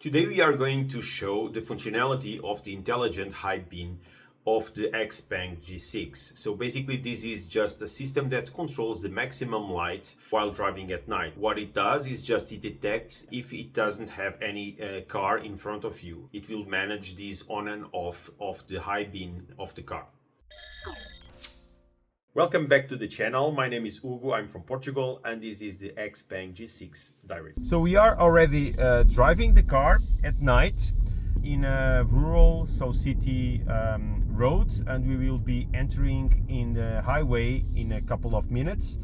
Today we are going to show the functionality of the intelligent high beam of the Xpeng G6. So basically this is just a system that controls the maximum light while driving at night. What it does is just it detects if it doesn't have any car in front of you. It will manage this on and off of the high beam of the car. Welcome back to the channel. My name is Hugo, I'm from Portugal, and this is the Xpeng G6 Direct. So we are already driving the car at night in a rural, city road, and we will be entering in the highway in a couple of minutes.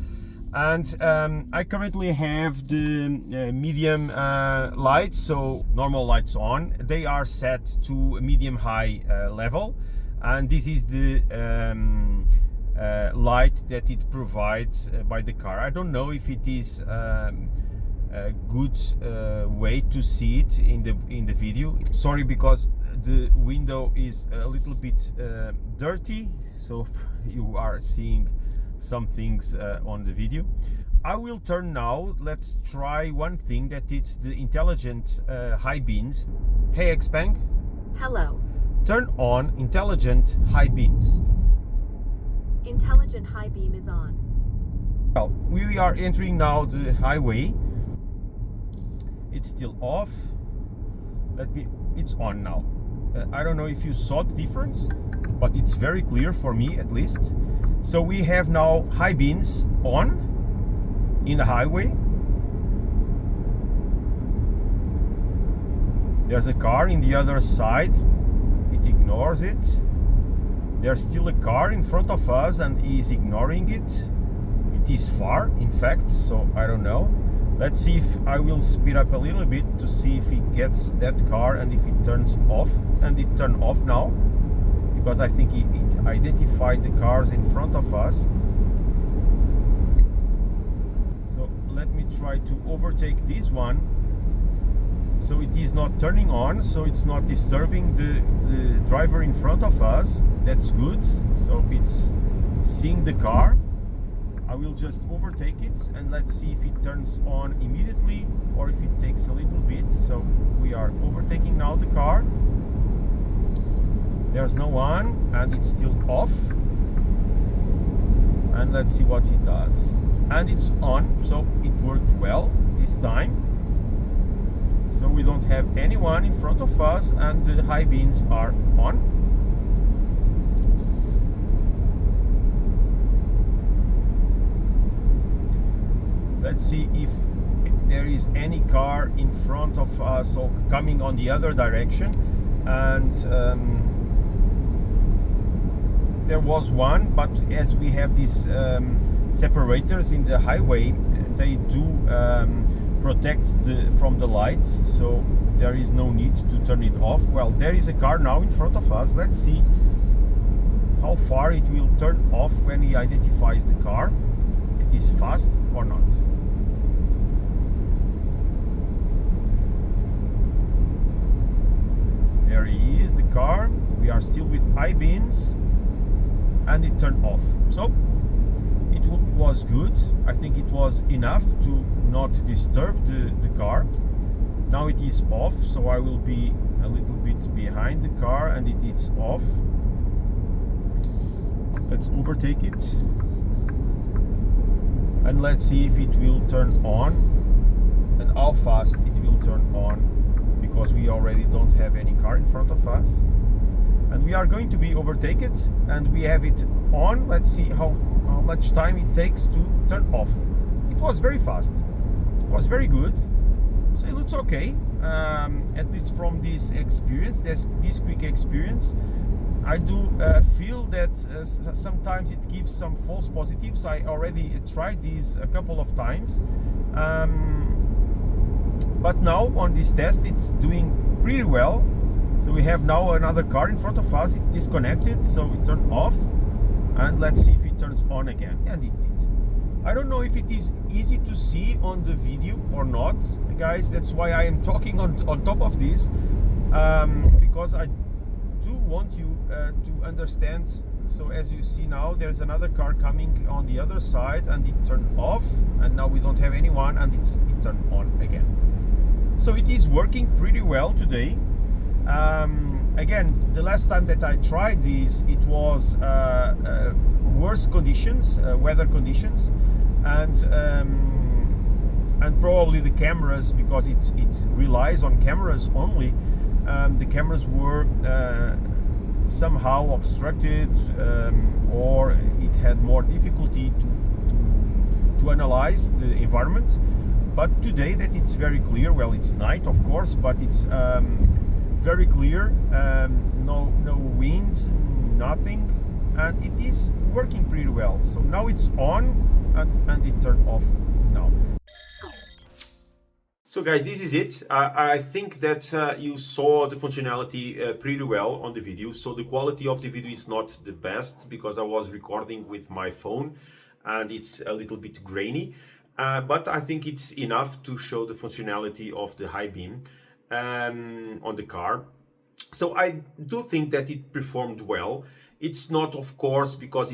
And I currently have the medium lights, so normal lights on. They are set to medium high level, and this is the light that it provides by the car. I don't know if it is a good way to see it in the video. Sorry, because the window is a little bit dirty, so you are seeing some things on the video. I will turn now. Let's try one thing, that it's the intelligent high beams. Hey Xpeng. Hello. Turn on intelligent high beams. Intelligent high beam is on. Well, we are entering now the highway. It's still off. It's on now. I don't know if you saw the difference, but it's very clear for me at least. So we have now high beams on in the highway. There's a car in the other side. It ignores it. There's still a car in front of us and he's ignoring it. It is far, in fact, so I don't know. Let's see if I will speed up a little bit to see if he gets that car and if it turns off. And it turned off now, because I think it identified the cars in front of us. So let me try to overtake this one. So it is not turning on, so it's not disturbing the driver in front of us. That's good. So it's seeing the car. I will just overtake it and let's see if it turns on immediately or if it takes a little bit. So we are overtaking now the car. There's no one and it's still off. And let's see what it does. And it's on, so it worked well this time. So we don't have anyone in front of us and the high beams are on. Let's see if there is any car in front of us or coming on the other direction. And there was one, but as we have these separators in the highway, they do protect from the light, so there is no need to turn it off. Well, there is a car now in front of us. Let's see how far it will turn off when he identifies the car, if it is fast or not. There he is, the car. We are still with high beams and it turned off. So it was good. I think it was enough to not disturb the car. Now it is off, so I will be a little bit behind the car and it is off. Let's overtake it and let's see if it will turn on and how fast it will turn on, because we already don't have any car in front of us and we are going to be overtaken and we have it on. Let's see how much time it takes to turn off. It was very fast. It was very good. So it looks okay, at least from this experience, this quick experience. I do feel that sometimes it gives some false positives. I already tried these a couple of times, but now on this test it's doing pretty well. So we have now another car in front of us. It disconnected, so it turned off, and let's see if it turns on again. And it did. I don't know if it is easy to see on the video or not, guys. That's why I am talking on top of this, because I do want you to understand. So as you see now, there's another car coming on the other side and it turned off, and now we don't have anyone and it turned on again. So it is working pretty well today. Again, the last time that I tried this, it was worse conditions, weather conditions, and probably the cameras, because it relies on cameras only. The cameras were somehow obstructed, or it had more difficulty to analyze the environment. But today that it's very clear, well, it's night of course, but it's very clear, no wind, nothing, and it is working pretty well. So now it's on, and it turned off now. So guys, this is it. I think that you saw the functionality pretty well on the video. So the quality of the video is not the best because I was recording with my phone and it's a little bit grainy. But I think it's enough to show the functionality of the high beam on the car. So I do think that it performed well. It's not, of course, because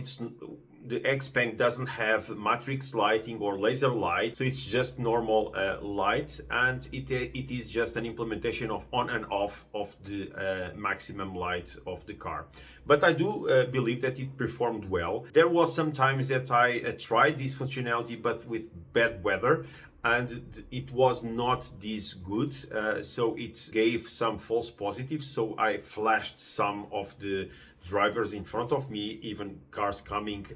the Xpeng doesn't have matrix lighting or laser light, so it's just normal light, and it is just an implementation of on and off of the maximum light of the car. But I do believe that it performed well. There was some times that I tried this functionality but with bad weather, and it was not this good, so it gave some false positives. So I flashed some of the drivers in front of me, even cars coming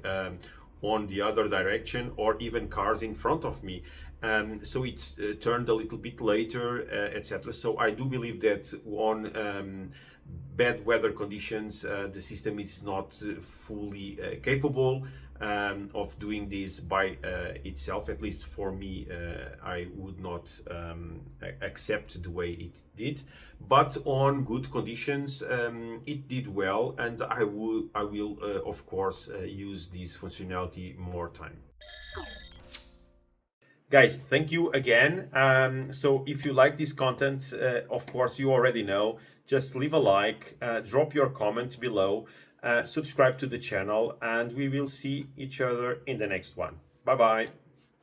on the other direction, or even cars in front of me. So it turned a little bit later, etc. So I do believe that on bad weather conditions, the system is not fully capable of doing this by itself. At least for me, I would not accept the way it did. But on good conditions, it did well, and I will of course use this functionality more time. Guys, thank you again. So if you like this content, of course you already know, just leave a like, drop your comment below, subscribe to the channel, and we will see each other in the next one. Bye bye.